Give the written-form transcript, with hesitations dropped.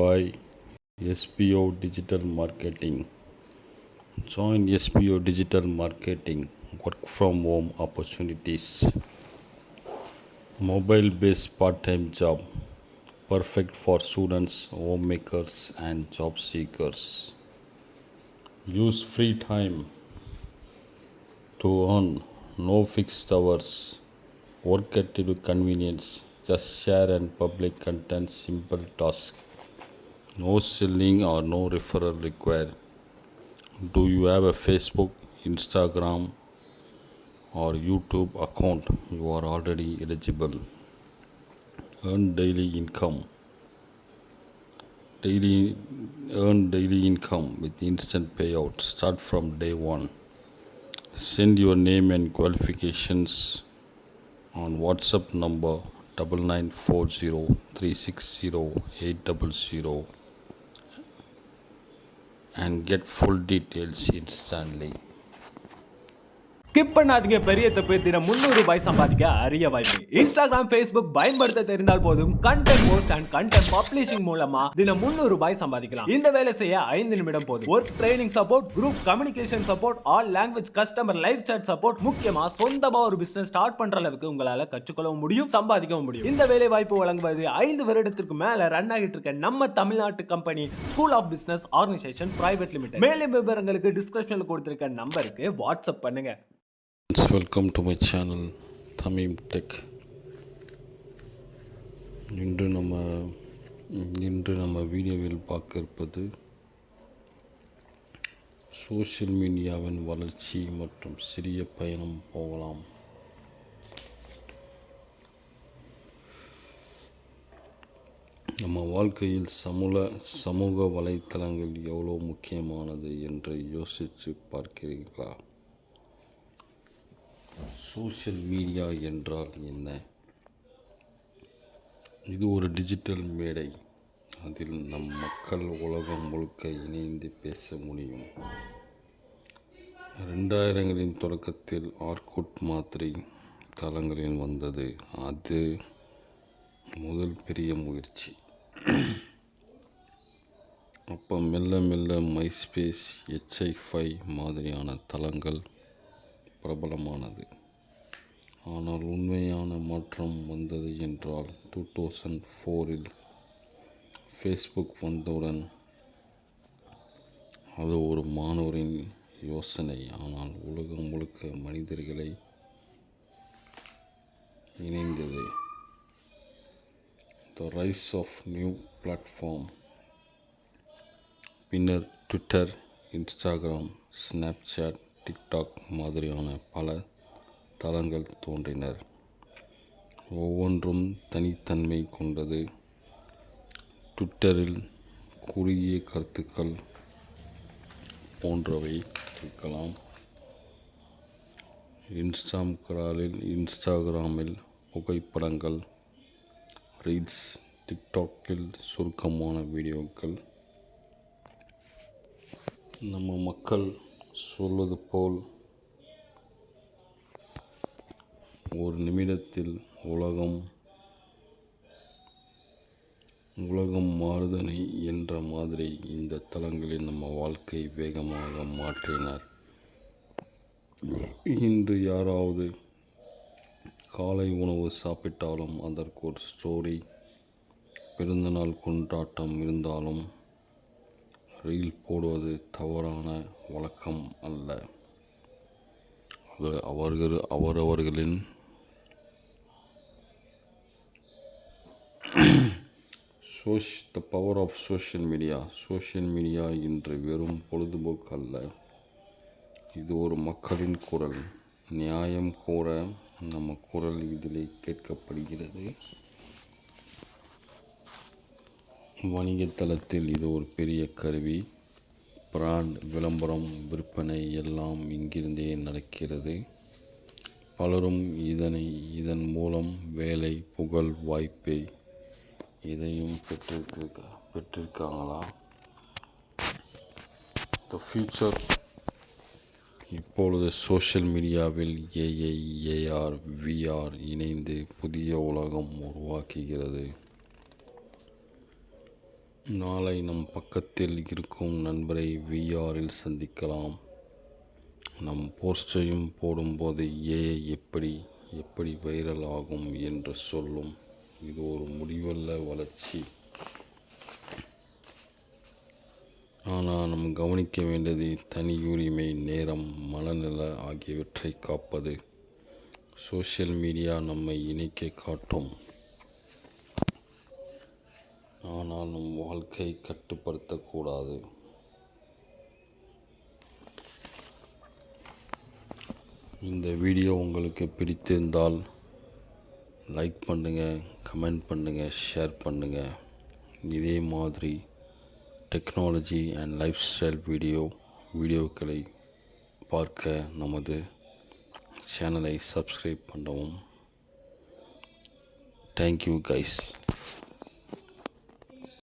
by SPO Digital Marketing. Join SPO Digital Marketing work from home opportunities. Mobile based part time job perfect for students, homemakers, and job seekers. Use free time to earn, no fixed hours. Work at your convenience. Just share and public content, simple task. No selling or no referral required. Do you have a Facebook, Instagram, or YouTube account? You are already eligible. Earn daily income. Daily Earn daily income with instant payout. Start from day one. Send your name and qualifications on WhatsApp number 9940360800 and get full details instantly. Skip பண்ணாதீங்க. பெரிய தப்பு. தினம் 300 ரூபாய் சம்பாதிக்க அரிய வாய்ப்பு. Instagram, Facebook பயன்படுத்த தெரிந்தால் போதும் content post and content publishing மூலமா தினம் 300 ரூபாய் சம்பாதிக்கலாம். இந்த வேலை செய்ய 5 நிமிடம் போதும். Work training support, group communication support, all language customer live chat support, முக்கியமா சொந்தமா ஒரு பிசினஸ் ஸ்டார்ட் பண்ற அளவுக்கு உங்களால கற்றுக்கொள்ளவும் முடியும், சம்பாதிக்கவும் முடியும். இந்த வேலை வாய்ப்பு வழங்குவது 5 வருடத்திற்கு மேல ரன் ஆகிட்டு இருக்க நம்ம தமிழ்நாட்டு company school of business organisation private limited. மேலும் விவரங்களுக்கு டிஸ்கிரிப்ஷன்ல கொடுத்திருக்க நம்பருக்கு வாட்ஸ்அப் பண்ணுங்க. Welcome to my channel Tamim tech. இன்று நம்ம வீடியோவில் பார்க்க இருப்பது சோஷியல் மீடியாவின் வளர்ச்சி மற்றும் சிறிய பயணம் போகலாம். நம்ம வாழ்க்கையில் சமூக வலைத்தளங்கள் எவ்வளோ முக்கியமானது என்று யோசித்து பார்க்கிறீர்களா? சோஷியல் மீடியா என்றால் என்ன? இது ஒரு டிஜிட்டல் மேடை. அதில் நம் மக்கள் உலகம் முழுக்க இணைந்து பேச முடியும். 2000களின் தொடக்கத்தில் ஆர்குட் மாதிரி தளங்களில் வந்தது. அது முதல் பெரிய முயற்சி. அப்போ மெல்ல மெல்ல மைஸ்பேஸ், HI5 மாதிரியான தளங்கள் பிரபலமானது. ஆனால் உண்மையான மாற்றம் வந்தது என்றால் 2004இல் ஃபேஸ்புக் வந்தவுடன். அது ஒரு மாணவரின் யோசனை, ஆனால் உலகம் முழுக்க மனிதர்களை இணைந்தது. The rise of new platform. பின்னர் ட்விட்டர், இன்ஸ்டாகிராம், ஸ்னாப்சாட், டிக்டாக் மாதிரியான பல தளங்கள் தோன்றினர். ஒவ்வொன்றும் தனித்தன்மை கொண்டது. ட்விட்டரில் குறுகிய கருத்துக்கள் போன்றவை இருக்கலாம். இன்ஸ்டாகிராமில் புகைப்படங்கள், ரீல்ஸ், டிக்டாக்கில் சுருக்கமான வீடியோக்கள். நம்ம மக்கள் சொல்வது போல் ஒரு நிமிடத்தில் உலகம் மாறுதனை என்ற மாதிரி இந்த தளங்களில் நம்ம வாழ்க்கை வேகமாக மாற்றினார். இன்று யாராவது காலை உணவு சாப்பிட்டாலும் அதற்கு ஒரு ஸ்டோரி, பிறந்தநாள் கொண்டாட்டம் இருந்தாலும் ரீல் போடுவது தவறான வழக்கம் அல்ல. அது அவரவர்களின் the power of social media. Social media இன்று வெறும் பொழுதுபோக்கு அல்ல, இது ஒரு மக்களின் குரல். நியாயம் கூற நம்ம குரல் இதிலே கேட்கப்படுகிறது. வணிகத்தளத்தில் இது ஒரு பெரிய கருவி. பிராண்ட், விளம்பரம், விற்பனை எல்லாம் இங்கிருந்தே நடக்கிறது. பலரும் இதன் மூலம் வேலை, புகழ், வாய்ப்பை இதையும் பெற்றிருக்காங்களா? The future. இப்பொழுது சோஷியல் மீடியாவில் AI, AR, VR இணைந்து புதிய உலகம் உருவாக்குகிறது. நாளை நம் பக்கத்தில் இருக்கும் நண்பரை விஆரில் சந்திக்கலாம். நம் போஸ்டையும் போடும்போது ஏஐ எப்படி வைரல் ஆகும் என்று சொல்லும். இது ஒரு முடிவல்ல, வளர்ச்சி. ஆனால் நாம் கவனிக்க வேண்டியது தனியுரிமை, நேரம், மனநல ஆகியவற்றை காப்பது. சோஷியல் மீடியா நம்மை இணைக்க காட்டும், ஆனால் நம் வாழ்க்கை கட்டுப்படுத்தக்கூடாது. இந்த வீடியோ உங்களுக்கு பிடித்திருந்தால் லைக் பண்ணுங்கள், கமெண்ட் பண்ணுங்கள், ஷேர் பண்ணுங்கள். இதே மாதிரி டெக்னாலஜி அண்ட் லைஃப் ஸ்டைல் வீடியோக்களை பார்க்க நமது சேனலை சப்ஸ்கிரைப் பண்ணவும். Thank you guys.